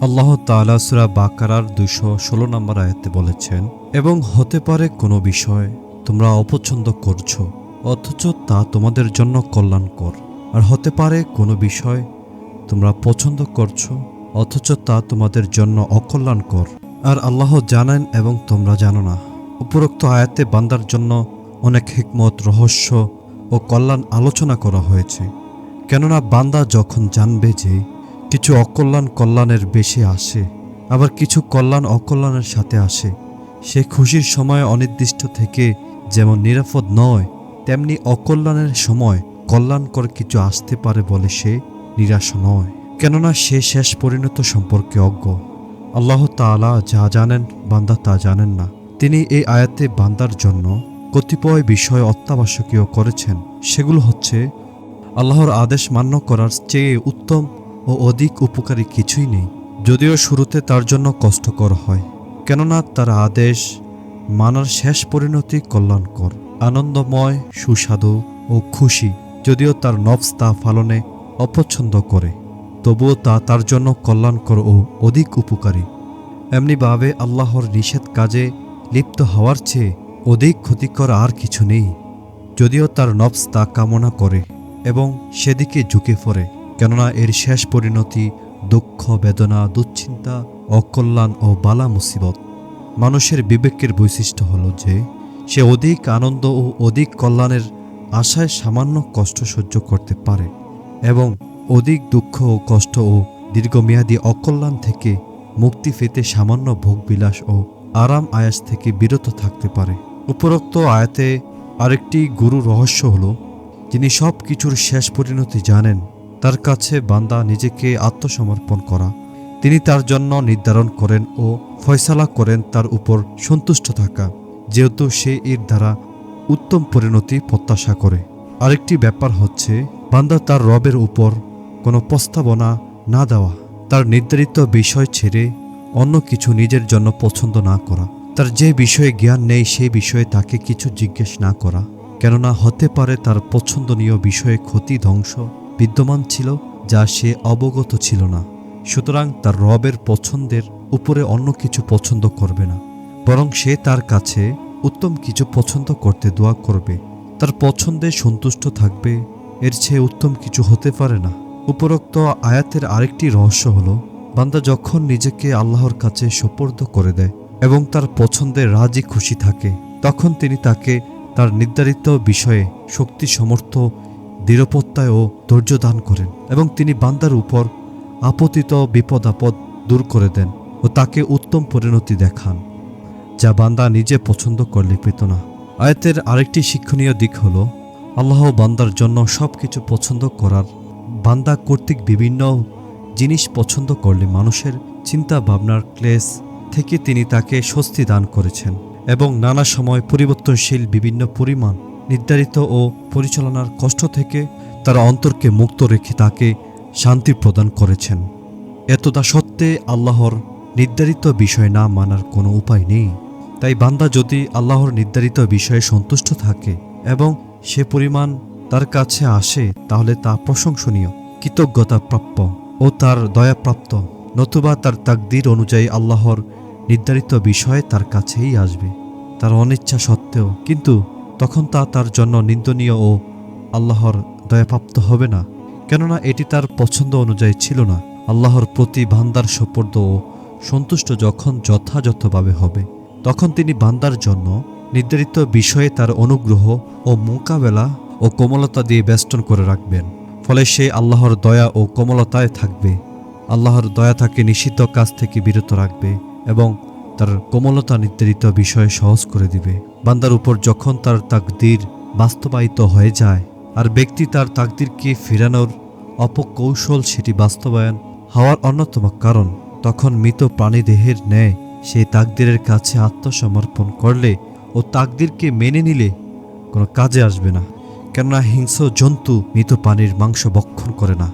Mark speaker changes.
Speaker 1: আল্লাহ তাআলা সূরা বাকারার 216 নম্বর আয়াতে বলেছেন, এবং হতে পারে কোনো বিষয় তোমরা অপছন্দ করছো অথচ তা তোমাদের জন্য কল্যাণকর, আর হতে পারে কোনো বিষয় তোমরা পছন্দ করছো অথচ তা তোমাদের জন্য অকল্যাণকর, আর আল্লাহ জানেন এবং তোমরা জানো না। উপরোক্ত আয়াতে বান্দার জন্য অনেক হিকমত, রহস্য ও কল্যাণ আলোচনা করা হয়েছে। কেননা বান্দা যখন জানবে যে কিছু অকল্যাণ কল্যাণের বেশি আসে, আবার কিছু কল্যাণ অকল্যাণের সাথে আসে, সে খুশির সময় অনির্দিষ্ট থেকে যেমন নিরাপদ নয়, তেমনি অকল্যাণের সময় কল্যাণকর কিছু আসতে পারে বলে সে নিরাশ নয়, কেননা সে শেষ পরিণত সম্পর্কে অজ্ঞ। আল্লাহ তাআলা যা জানেন বান্দা তা জানেন না। তিনি এই আয়াতে বান্দার জন্য কতিপয় বিষয় অত্যাবশ্যকীয় করেছেন। সেগুলো হচ্ছে, আল্লাহর আদেশ মান্য করার চেয়ে উত্তম ও অধিক উপকারী কিছুই নেই, যদিও শুরুতে তার জন্য কষ্টকর হয়, কেননা তার আদেশ মানার শেষ পরিণতি কল্যাণকর, আনন্দময়, সুস্বাদু ও খুশি। যদিও তার নফস তা পালনে অপছন্দ করে, তবুও তা তার জন্য কল্যাণকর ও অধিক উপকারী। এমনিভাবে আল্লাহর নিষেধ কাজে লিপ্ত হওয়ার চেয়ে অধিক ক্ষতিকর আর কিছু নেই, যদিও তার নফস তা কামনা করে এবং সেদিকে ঝুঁকে পড়ে, কেননা এর শেষ পরিণতি দুঃখ, বেদনা, দুশ্চিন্তা, অকল্যাণ ও বালা মুসিবত। মানুষের বিবেকের বৈশিষ্ট্য হল যে সে অধিক আনন্দ ও অধিক কল্যাণের আশায় সামান্য কষ্ট সহ্য করতে পারে এবং অধিক দুঃখ ও কষ্ট ও দীর্ঘমেয়াদী অকল্যাণ থেকে মুক্তি পেতে সামান্য ভোগবিলাস ও আরাম আয়াস থেকে বিরত থাকতে পারে। উপরোক্ত আয়াতে আরেকটি গুরু রহস্য হল, যিনি সব কিছুর শেষ পরিণতি জানেন, তার কাছে বান্দা নিজেকে আত্মসমর্পণ করা। তিনি তার জন্য নির্ধারণ করেন ও ফয়সালা করেন তার উপর সন্তুষ্ট থাকা, যেহেতু সে এর দ্বারা উত্তম পরিণতি প্রত্যাশা করে। আরেকটি ব্যাপার হচ্ছে বান্দা তার রবের উপর কোনো প্রস্তাবনা না দেওয়া, তার নির্ধারিত বিষয় ছেড়ে অন্য কিছু নিজের জন্য পছন্দ না করা, তার যে বিষয়ে জ্ঞান নেই সেই বিষয়ে তাকে কিছু জিজ্ঞেস না করা, কেননা হতে পারে তার পছন্দনীয় বিষয়ে ক্ষতি, ধ্বংস বিদ্যমান ছিল যা সে অবগত ছিল না। সুতরাং তার রবের পছন্দের উপরে অন্য কিছু পছন্দ করবে না, বরং সে তার কাছে উত্তম কিছু পছন্দ করতে দোয়া করবে, তার পছন্দে সন্তুষ্ট থাকবে। এর চেয়ে উত্তম কিছু হতে পারে না। উপরোক্ত আয়াতের আরেকটি রহস্য হল, বান্দা যখন নিজেকে আল্লাহর কাছে সোপর্দ করে দেয় এবং তার পছন্দে রাজি খুশি থাকে, তখন তিনি তাকে তার নির্ধারিত বিষয়ে শক্তি, সমর্থ, দৃঢ়প্রত্যয় ও ধৈর্য দান করেন এবং তিনি বান্দার উপর আপতিত বিপদ আপদ দূর করে দেন ও তাকে উত্তম পরিণতি দেখান, যা বান্দা নিজে পছন্দ করলে পেত না। আয়াতের আরেকটি শিক্ষণীয় দিক হল, আল্লাহ বান্দার জন্য সব কিছু পছন্দ করার, বান্দা কর্তৃক বিভিন্ন জিনিস পছন্দ করলে মানুষের চিন্তা ভাবনার ক্লেশ থেকে তিনি তাকে স্বস্তি দান করেছেন এবং নানা সময় পরিবর্তনশীল বিভিন্ন পরিমাণ নির্ধারিত ও পরিচালনার কষ্ট থেকে তার অন্তরকে মুক্ত রেখে তাকে শান্তি প্রদান করেছেন। এতদা সত্ত্বে আল্লাহর নির্ধারিত বিষয় না মানার কোনো উপায় নেই। তাই বান্দা যদি আল্লাহর নির্ধারিত বিষয়ে সন্তুষ্ট থাকে এবং সে পরিমাণ তার কাছে আসে, তাহলে তা প্রশংসনীয়, কৃতজ্ঞতা প্রাপ্য ও তার দয়াপ্রাপ্ত, নতুবা তার তাকদীর অনুযায়ী আল্লাহর নির্ধারিত বিষয়ে তার কাছেই আসবে তার অনিচ্ছা সত্ত্বেও, কিন্তু তখন তা তার জন্য নিন্দনীয় ও আল্লাহর দয়াপ্রাপ্ত হবে না, কেননা এটি তার পছন্দ অনুযায়ী ছিল না। আল্লাহর প্রতি বান্দার সোপর্দ ও সন্তুষ্ট যখন যথাযথভাবে হবে, তখন তিনি বান্দার জন্য নির্ধারিত বিষয়ে তার অনুগ্রহ ও মোকাবেলা ও কোমলতা দিয়ে বেষ্টন করে রাখবেন। ফলে সে আল্লাহর দয়া ও কোমলতায় থাকবে। আল্লাহর দয়া তাকে নিষিদ্ধ কাজ থেকে বিরত রাখবে এবং তার কোমলতা নির্ধারিত বিষয়ে সহজ করে দিবে। বান্দার উপর যখন তার তাকদীর বাস্তবায়িত হয়ে যায় আর ব্যক্তি তার তাকদীরকে ফেরানোর অপকৌশল সেটি বাস্তবায়ন হওয়ার অন্যতম কারণ, তখন মৃত প্রাণীদেহের ন্যায় সেই তাকদীরের কাছে আত্মসমর্পণ করলে ও তাকদীরকে মেনে নিলে কোনো কাজে আসবে না, কেননা হিংস্র জন্তু মৃত প্রাণীর মাংস ভক্ষণ করে না।